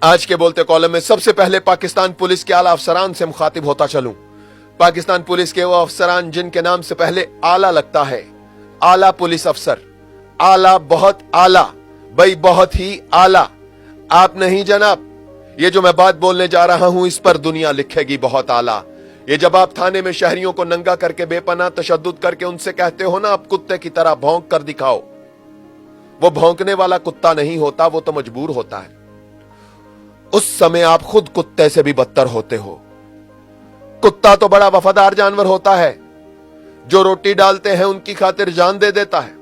آج کے بولتے کالم میں سب سے پہلے پاکستان پولیس کے اعلیٰ افسران سے مخاطب ہوتا چلوں۔ پاکستان پولیس کے وہ افسران جن کے نام سے پہلے اعلیٰ لگتا ہے، اعلیٰ پولیس افسر، اعلیٰ بہت اعلیٰ، بھائی بہت ہی اعلیٰ۔ آپ نہیں جناب، یہ جو میں بات بولنے جا رہا ہوں اس پر دنیا لکھے گی بہت اعلیٰ۔ یہ جب آپ تھانے میں شہریوں کو ننگا کر کے بے پناہ تشدد کر کے ان سے کہتے ہو نا آپ کتے کی طرح بھونک کر دکھاؤ، وہ بھونکنے والا کتا نہیں ہوتا، وہ تو مجبور ہوتا ہے۔ اس سمے آپ خود کتے سے بھی بدتر ہوتے ہو۔ کتا تو بڑا وفادار جانور ہوتا ہے، جو روٹی ڈالتے ہیں ان کی خاطر جان دے دیتا ہے،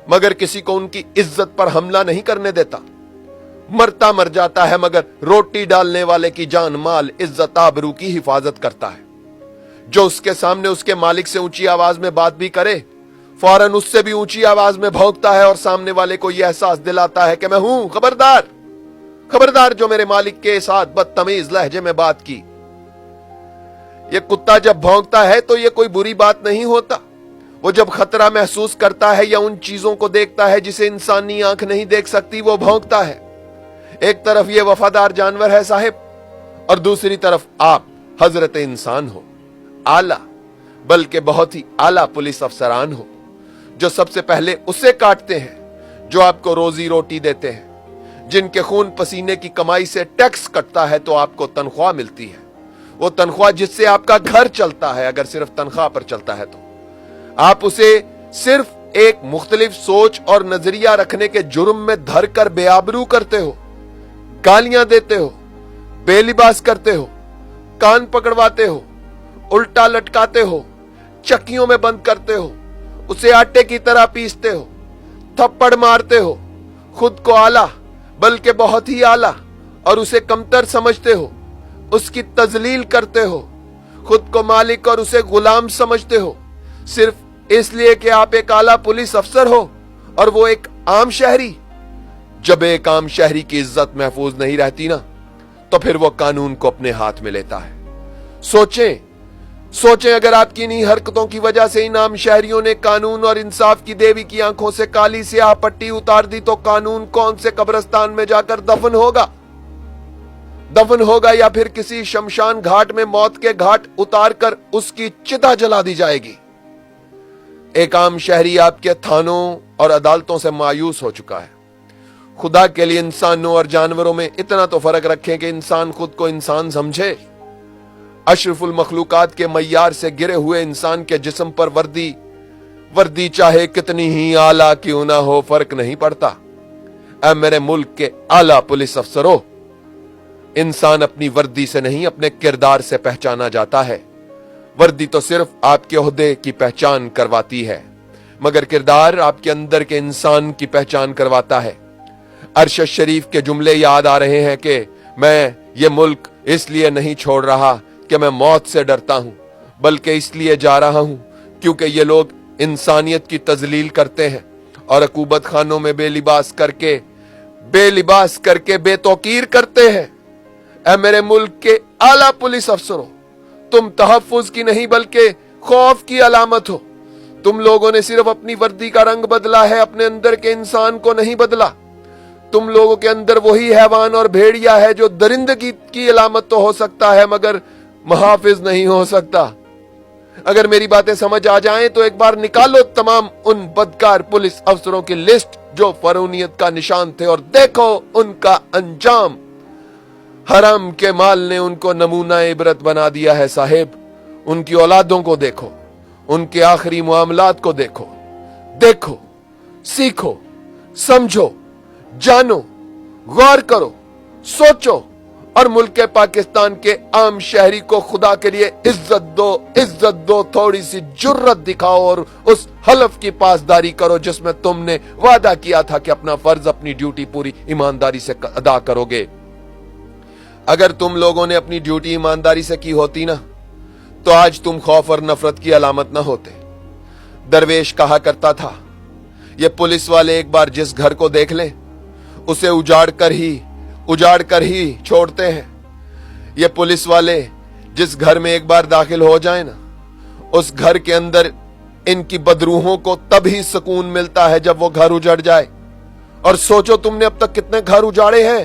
مگر کسی کو ان کی عزت پر حملہ نہیں کرنے دیتا۔ مرتا مر جاتا ہے مگر روٹی ڈالنے والے کی جان مال عزت آبرو کی حفاظت کرتا ہے۔ جو اس کے سامنے اس کے مالک سے اونچی آواز میں بات بھی کرے، فوراً اس سے بھی اونچی آواز میں بھونکتا ہے اور سامنے والے کو یہ احساس دلاتا ہے کہ میں ہوں، خبردار خبردار جو میرے مالک کے ساتھ بدتمیز لہجے میں بات کی۔ یہ کتا جب بھونکتا ہے تو یہ کوئی بری بات نہیں ہوتا۔ وہ جب خطرہ محسوس کرتا ہے یا ان چیزوں کو دیکھتا ہے جسے انسانی آنکھ نہیں دیکھ سکتی، وہ بھونکتا ہے۔ ایک طرف یہ وفادار جانور ہے صاحب، اور دوسری طرف آپ حضرت انسان ہو، اعلیٰ، بلکہ بہت ہی اعلیٰ پولیس افسران ہو، جو سب سے پہلے اسے کاٹتے ہیں جو آپ کو روزی روٹی دیتے ہیں، جن کے خون پسینے کی کمائی سے ٹیکس کٹتا ہے تو آپ کو تنخواہ ملتی ہے، وہ تنخواہ جس سے آپ کا گھر چلتا ہے۔ اگر صرف تنخواہ پر چلتا ہے تو آپ اسے صرف ایک مختلف سوچ اور نظریہ رکھنے کے جرم میں دھر کر بے آبرو کرتے ہو، گالیاں دیتے ہو، بے لباس کرتے ہو، کان پکڑواتے ہو، الٹا لٹکاتے ہو، چکیوں میں بند کرتے ہو، اسے آٹے کی طرح پیستے ہو، تھپڑ مارتے ہو، خود کو اعلیٰ بلکہ بہت ہی اعلیٰ اور اسے کمتر سمجھتے ہو، اس کی تذلیل کرتے ہو، خود کو مالک اور اسے غلام سمجھتے ہو، صرف اس لیے کہ آپ ایک اعلیٰ پولیس افسر ہو اور وہ ایک عام شہری۔ جب ایک عام شہری کی عزت محفوظ نہیں رہتی نا، تو پھر وہ قانون کو اپنے ہاتھ میں لیتا ہے۔ سوچیں اگر آپ کی انہی حرکتوں کی وجہ سے ان عام شہریوں نے قانون اور انصاف کی دیوی کی آنکھوں سے کالی سیاہ پٹی اتار دی، تو قانون کون سے قبرستان میں جا کر دفن ہوگا یا پھر کسی شمشان گھاٹ میں موت کے گھاٹ اتار کر اس کی چتا جلا دی جائے گی۔ ایک عام شہری آپ کے تھانوں اور عدالتوں سے مایوس ہو چکا ہے۔ خدا کے لیے انسانوں اور جانوروں میں اتنا تو فرق رکھیں کہ انسان خود کو انسان سمجھے۔ اشرف المخلوقات کے معیار سے گرے ہوئے انسان کے جسم پر وردی چاہے کتنی ہی اعلیٰ کیوں نہ ہو، فرق نہیں پڑتا۔ اے میرے ملک کے اعلیٰ پولیس افسروں، انسان اپنی وردی سے نہیں اپنے کردار سے پہچانا جاتا ہے۔ وردی تو صرف آپ کے عہدے کی پہچان کرواتی ہے، مگر کردار آپ کے اندر کے انسان کی پہچان کرواتا ہے۔ ارشد شریف کے جملے یاد آ رہے ہیں کہ میں یہ ملک اس لیے نہیں چھوڑ رہا کہ میں موت سے ڈرتا ہوں، بلکہ اس لیے جا رہا ہوں کیونکہ یہ لوگ انسانیت کی تذلیل کرتے ہیں اور عقوبت خانوں میں بے لباس کر کے بے توقیر کرتے ہیں۔ اے میرے ملک کے اعلیٰ پولیس افسروں، تم تحفظ کی نہیں بلکہ خوف کی علامت ہو۔ تم لوگوں نے صرف اپنی وردی کا رنگ بدلا ہے، اپنے اندر کے انسان کو نہیں بدلا۔ تم لوگوں کے اندر وہی حیوان اور بھیڑیا ہے جو درندگی کی علامت تو ہو سکتا ہے مگر محافظ نہیں ہو سکتا۔ اگر میری باتیں سمجھ آ جائیں تو ایک بار نکالو تمام ان بدکار پولیس افسروں کی لسٹ جو فرعونیت کا نشان تھے اور دیکھو ان کا انجام۔ حرام کے مال نے ان کو نمونہ عبرت بنا دیا ہے صاحب۔ ان کی اولادوں کو دیکھو، ان کے آخری معاملات کو دیکھو، سیکھو، سمجھو، جانو، غور کرو، سوچو اور ملک پاکستان کے عام شہری کو خدا کے لیے عزت دو، تھوڑی سی جرت دکھاؤ اور اس حلف کی پاسداری کرو جس میں تم نے وعدہ کیا تھا کہ اپنا فرض، اپنی ڈیوٹی پوری ایمانداری سے ادا کرو گے۔ اگر تم لوگوں نے اپنی ڈیوٹی ایمانداری سے کی ہوتی نا، تو آج تم خوف اور نفرت کی علامت نہ ہوتے۔ درویش کہا کرتا تھا، یہ پولیس والے ایک بار جس گھر کو دیکھ لیں اسے اجاڑ کر ہی چھوڑتے ہیں۔ یہ پولیس والے جس گھر میں ایک بار داخل ہو جائیں نا، اس گھر کے اندر ان کی بدروحوں کو تب ہی سکون ملتا ہے جب وہ گھر اجڑ جائے۔ اور سوچو تم نے اب تک کتنے گھر اجاڑے ہیں،